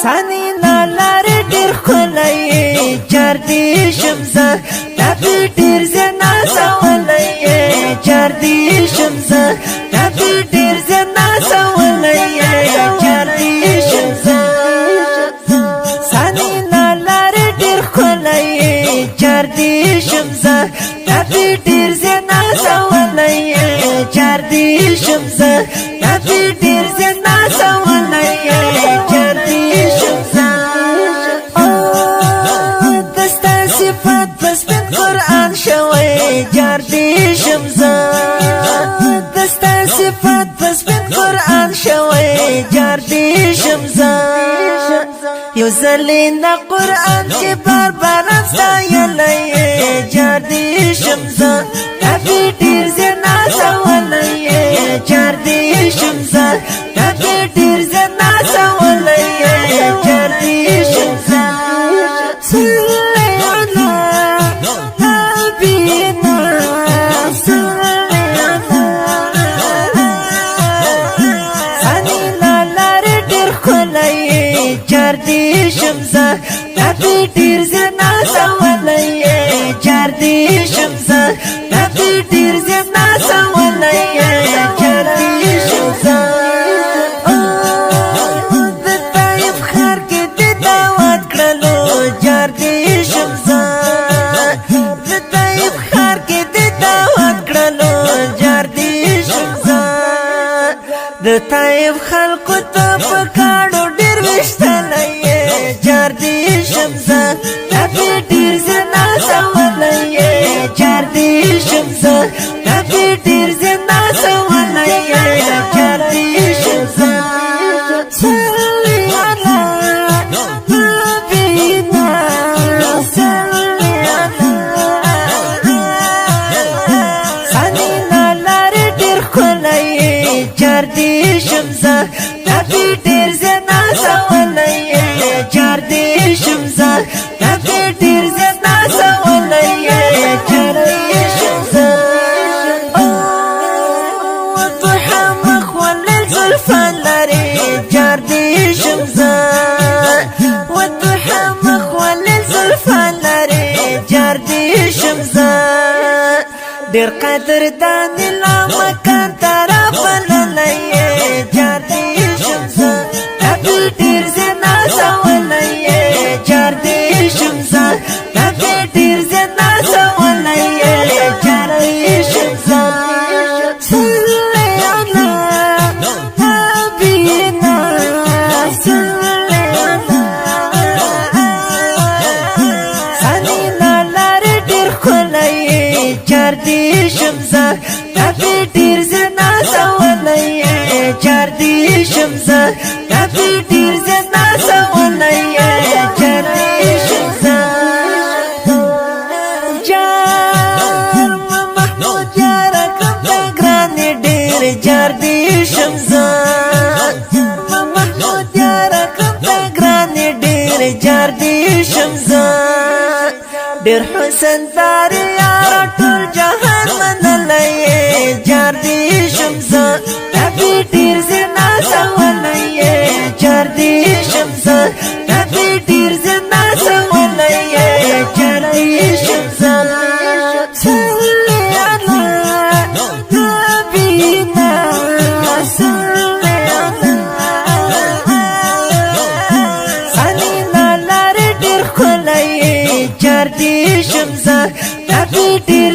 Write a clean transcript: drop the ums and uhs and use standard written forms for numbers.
سانی لالار ډیر خلای چار دی شمزه تپی ډیر زنا سوالای چار دی شمزه تپی ډیر زنا سوالای چار دی شمزه سانی لالار ډیر خلای چار دی شمزه تپی ډیر زنا سوالای چار دی شمزه تپی ډیر زنا سوالای چار دی شمزه دستا صفات بس بن قرآن شوی چار دی شمزه دستا صفات بس بن قرآن شوی چار دی شمزه یو زلین قرآن کی بار بار ستایلی چار دی شمزه تپی ډیر زنا سوالای چار دی شمزه تپی ډیر زنا سوالای چار دی شمزه صلی علی نبینا صلی علی سانی لالار ډیر خلای چار دی شمزه تپی ډیر زنا سوالای چار دی شمزه تپی ډیر زنا سوالای چار دی شمزه د طیب خار کې د دعوت کړلو چار دی شمزه د طیب خار کې د دعوت کړلو چار دی شمزه د طیب خلقو ته په کاڼو ډیر وشتلی چار دی شمزه تپی ډیر زنا سوالای چار دی شمزه تپی ډیر زنا سوالای چار دی شمزه صلی علی نبینا صلی علی سانی لالار ډیر خلای چار دی شمزه تپی ډیر زنا سوالای چار دی شمزه تپی ډیر زنا سوالای چار دی شمزه وضحى مخول الزلفان لري چار دی شمزه وضحى مخول الزلفان لري چار دی شمزه ډیر قدر دانی لا مکان طرف للی چار دی شمزه تپی ډیر زنا سوالای چار دی شمزه تپی ډیر زنا سوالای چار دی شمزه صلی علی نبینا صلی علی سانی لالار ډیر خلای چار دی شمزه تپی ډیر زنا سوالای چار دی شمزه تپی ډیر زنا سوالای چار دی شمزه جار محمود یار کم دگران ډیر چار دی شمزه محمود یار کم دگران ډیر چار دی شمزه ډیر حسن دار یار ټول جهان منلای چار دی شمزه تپی ډیر زنا سوالای چار دی شمزه تپی ډیر زنا سوالای چار دی شمزه صلی علی نبینا صلی علی سانی لالار ډیر خلای چار دی شمزه تپی ډیر